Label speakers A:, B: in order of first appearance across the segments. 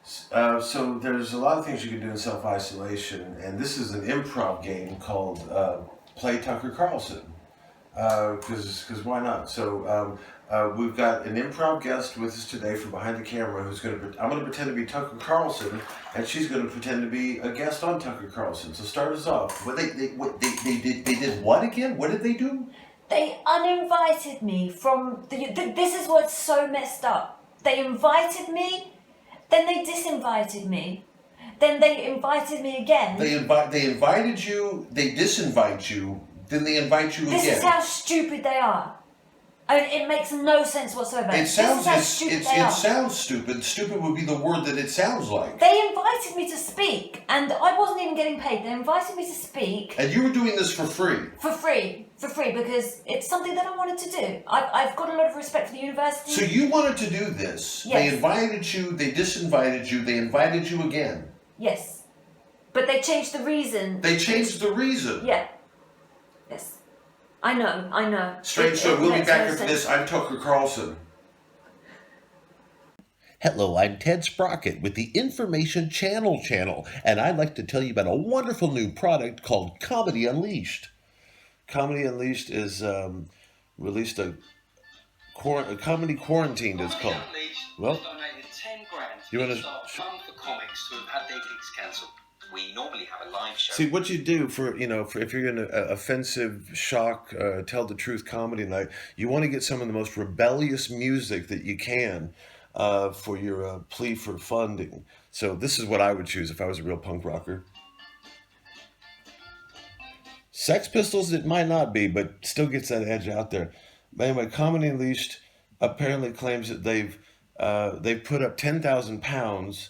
A: So there's a lot of things you can do in self-isolation, and this is an improv game called Play Tucker Carlson. Because why not? We've got an improv guest with us today from behind the camera who's I'm going to pretend to be Tucker Carlson, and she's going to pretend to be a guest on Tucker Carlson. So start us off. They did what again? What did they do?
B: They uninvited me from this is what's so messed up. They invited me, then they disinvited me, then they invited me again.
A: They invited you, they disinvite you, then they invite you again.
B: This is how stupid they are. I mean, it makes no sense whatsoever.
A: It sounds
B: it
A: sounds stupid. Stupid would be the word that it sounds like.
B: They invited me to speak, and I wasn't even getting paid. They invited me to speak.
A: And you were doing this for free.
B: For free, because it's something that I wanted to do. I've got a lot of respect for the university.
A: So you wanted to do this.
B: Yes.
A: They invited you, they disinvited you, they invited you again.
B: Yes. But they changed the reason.
A: They changed the reason.
B: Yeah. Yes. I know.
A: Strange show. We'll be back after this. I'm Tucker Carlson. Hello, I'm Ted Sprocket with the Information Channel, and I'd like to tell you about a wonderful new product called Comedy Unleashed. Comedy Unleashed is released a comedy quarantined. It's called. Well,
C: donated 10 grand
A: you want to
C: fund for comics who have had their gigs cancelled. We normally have a live show.
A: See what you do for if you're in an offensive shock, tell the truth comedy night. You want to get some of the most rebellious music that you can for your plea for funding. So this is what I would choose if I was a real punk rocker. Sex Pistols, it might not be, but still gets that edge out there. But anyway, Comedy Unleashed apparently claims that they've put up £10,000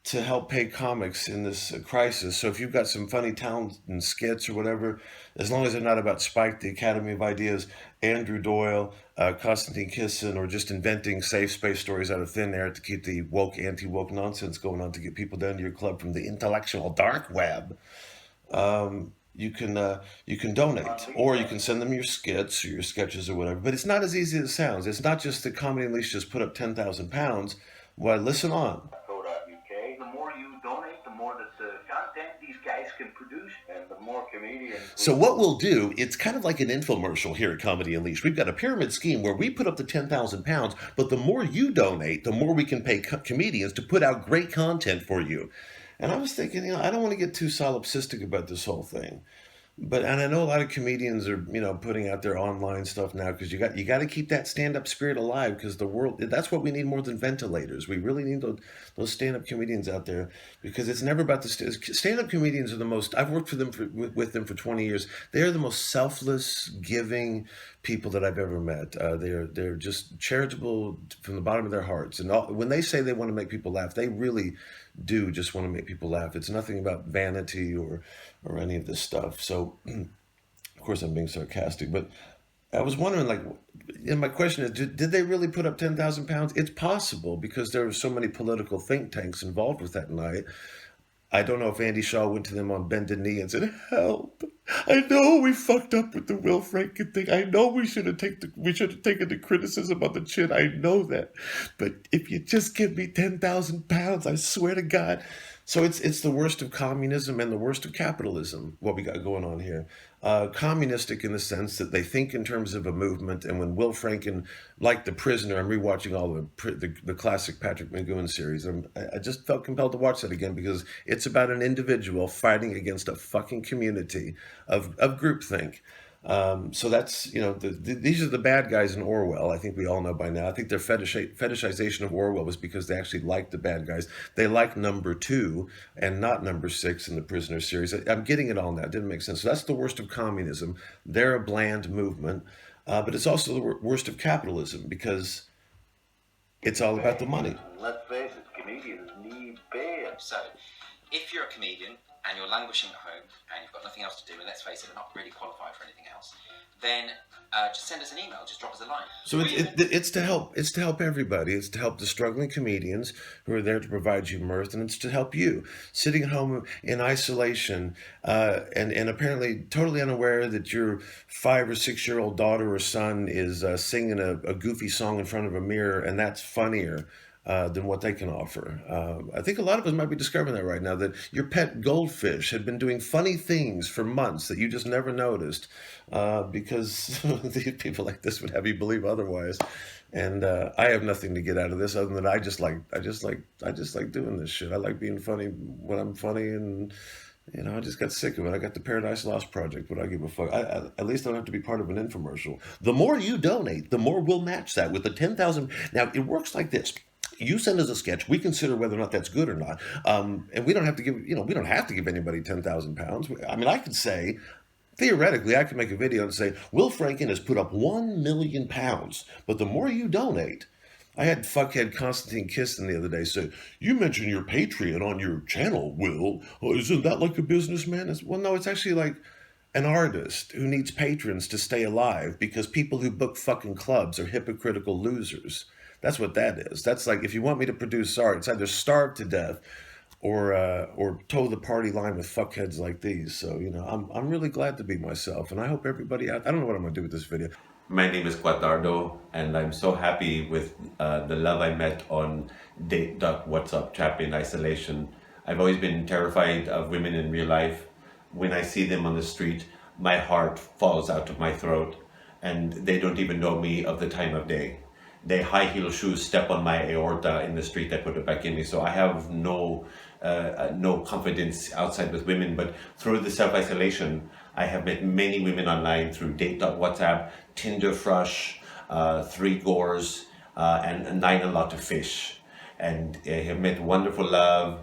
A: to help pay comics in this crisis. So if you've got some funny talent and skits or whatever, as long as they're not about Spike, the Academy of Ideas, Andrew Doyle, Konstantin Kissin, or just inventing safe space stories out of thin air to keep the woke, anti-woke nonsense going on to get people down to your club from the intellectual dark web, you can donate, or you can send them your skits or your sketches or whatever. But it's not as easy as it sounds. It's not just that Comedy Unleashed just put up £10,000. Well, listen on.
D: Can produce, and the more comedians.
A: So what we'll do, it's kind of like an infomercial here at Comedy Unleashed. We've got a pyramid scheme where we put up the £10,000, but the more you donate, the more we can pay comedians to put out great content for you. And I was thinking, I don't want to get too solipsistic about this whole thing. And I know a lot of comedians are, putting out their online stuff now because you got to keep that stand-up spirit alive, because the world, that's what we need more than ventilators. We really need those stand-up comedians out there, because it's never about the stand-up comedians are the most. I've worked with them for 20 years. They are the most selfless, giving people that I've ever met. They're just charitable from the bottom of their hearts, and when they say they want to make people laugh, they really do just want to make people laugh. It's nothing about vanity or any of this stuff. So, of course, I'm being sarcastic, but I was wondering, and my question is, did they really put up £10,000? It's possible, because there were so many political think tanks involved with that night. I don't know if Andy Shaw went to them on bended knee and said, "Help! I know we fucked up with the Will Franken thing. I know we should have taken the criticism on the chin. I know that, but if you just give me £10,000, I swear to God." So it's the worst of communism and the worst of capitalism, what we got going on here. Communistic in the sense that they think in terms of a movement. And when Will Franken, like The Prisoner, I'm rewatching all the classic Patrick McGowan series. I just felt compelled to watch that again, because it's about an individual fighting against a fucking community of groupthink. So that's, these are the bad guys in Orwell. I think we all know by now. I think their fetishization of Orwell was because they actually liked the bad guys. They liked number 2 and not number 6 in the Prisoner series. I'm getting it all now. It didn't make sense. So that's the worst of communism. They're a bland movement. But it's also the worst of capitalism, because it's all about the money.
D: Let's face it, comedians need pay.
C: So, if you're a comedian and you're languishing at home and you've got nothing else to do, and let's face it, you're not really qualified for anything else, then just send us an email, just drop us a line.
A: So it's to help everybody. It's to help the struggling comedians who are there to provide you mirth, and it's to help you sitting at home in isolation and apparently totally unaware that your 5 or 6 year old daughter or son is singing a goofy song in front of a mirror, and that's funnier than what they can offer. I think a lot of us might be discovering that right now, that your pet goldfish had been doing funny things for months that you just never noticed, because these people like this would have you believe otherwise. And I have nothing to get out of this other than I just like doing this shit. I like being funny when I'm funny, and I just got sick of it. I got the Paradise Lost project, but I give a fuck. At least I don't have to be part of an infomercial. The more you donate, the more we'll match that with the 10,000. Now, it works like this. You send us a sketch. We consider whether or not that's good or not. And we don't have to give, we don't have to give anybody 10,000 pounds. I mean, I could say, theoretically, I could make a video and say, Will Franken has put up 1 million pounds, but the more you donate, I had fuckhead Constantine Kiston the other day say, you mentioned your Patreon on your channel, Will. Oh, isn't that like a businessman? Well, no, it's actually like an artist who needs patrons to stay alive, because people who book fucking clubs are hypocritical losers. That's what that is. That's like, if you want me to produce art, it's either starve to death or toe the party line with fuckheads like these. So, I'm really glad to be myself, and I hope everybody out. I don't know what I'm gonna do with this video.
E: My name is Quatardo, and I'm so happy with the love I met on Date.WhatsApp Chap in Isolation. I've always been terrified of women in real life. When I see them on the street, my heart falls out of my throat, and they don't even know me of the time of day. They high heel shoes step on my aorta in the street, I put it back in me. So I have no confidence outside with women, but through the self-isolation, I have met many women online through Date.WhatsApp, Tinder Frush, 3 Gores, and 9 A Lot of Fish. And I have met wonderful love.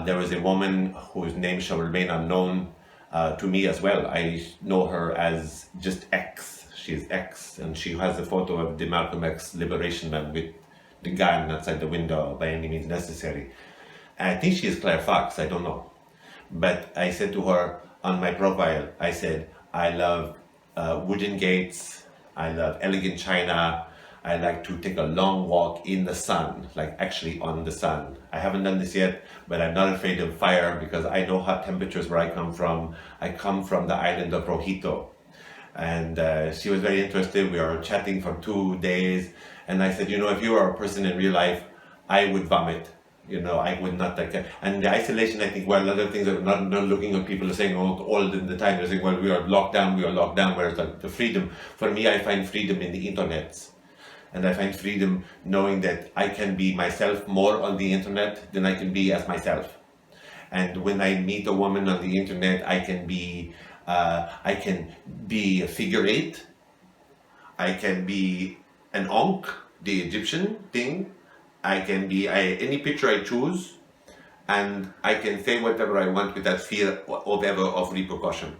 E: There was a woman whose name shall remain unknown to me as well. I know her as just X. She's X, and she has a photo of the Malcolm X Liberation Man with the gun outside the window by any means necessary. And I think she is Claire Fox, I don't know. But I said to her on my profile, I said, I love wooden gates, I love elegant china, I like to take a long walk in the sun, like actually on the sun. I haven't done this yet, but I'm not afraid of fire because I know hot temperatures where I come from. I come from the island of Rojito. And she was very interested. We were chatting for 2 days. And I said, if you are a person in real life, I would vomit. I would not like it. And the isolation, I think, well, other things are not looking at people are saying all the time, they're saying, well, we are locked down, whereas like the freedom. For me, I find freedom in the internet. And I find freedom knowing that I can be myself more on the internet than I can be as myself. And when I meet a woman on the internet, I can be a figure 8. I can be an Ankh, the Egyptian thing. I can be any picture I choose, and I can say whatever I want without fear of repercussion.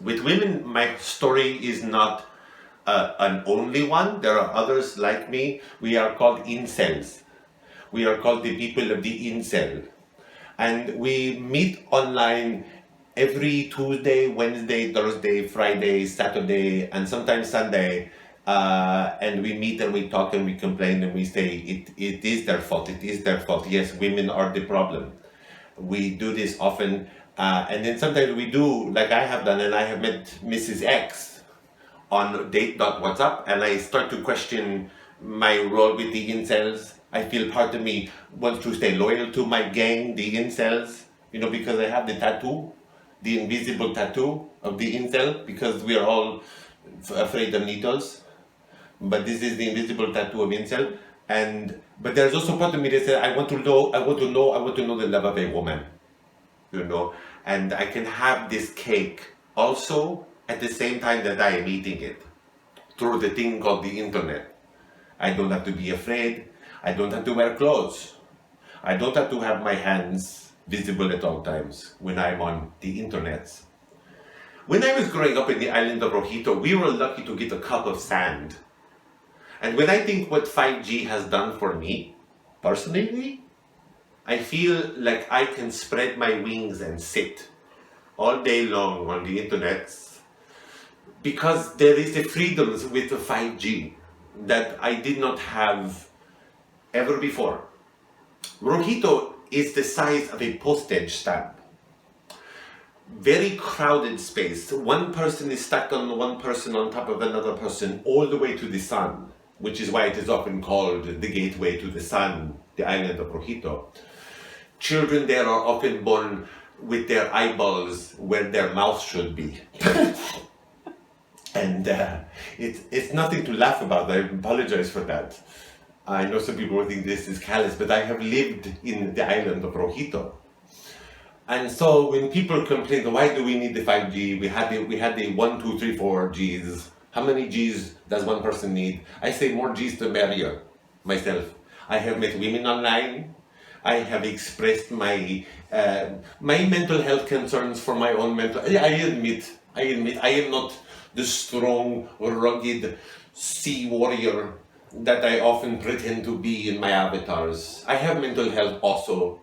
E: With women, my story is not an only one. There are others like me. We are called incels. We are called the people of the incel. And we meet online every Tuesday, Wednesday, Thursday, Friday, Saturday, and sometimes Sunday. And we meet and we talk and we complain and we say it is their fault, it is their fault. Yes, women are the problem. We do this often, and then sometimes we do, like I have done, and I have met Mrs. X on Date.WhatsApp, and I start to question my role with the incels. I feel part of me wants to stay loyal to my gang, the incels, because I have the tattoo, the invisible tattoo of the incel, because we are all afraid of needles. But this is the invisible tattoo of incel, but there's also part of me that says I want to know the love of a woman, and I can have this cake also at the same time that I am eating it through the thing called the internet. I don't have to be afraid. I don't have to wear clothes. I don't have to have my hands visible at all times when I'm on the internet. When I was growing up in the island of Rojito, we were lucky to get a cup of sand. And when I think what 5G has done for me, personally, I feel like I can spread my wings and sit all day long on the internet, because there is a freedom with the 5G that I did not have ever before. Rojito is the size of a postage stamp. Very crowded space. One person is stacked on one person on top of another person all the way to the sun. which is why it is often called the gateway to the sun, the island of Rojito. Children there are often born with their eyeballs where their mouth should be. And it's nothing to laugh about. I apologize for that. I know some people will think this is callous, but I have lived in the island of Rojito. And so when people complain, why do we need the 5G? We had the 1, 2, 3, 4 Gs. How many Gs does one person need? I say more Gs the merrier, myself. I have met women online. I have expressed my mental health concerns for my own mental. I admit I am not the strong, rugged sea warrior that I often pretend to be in my avatars. I have mental health also.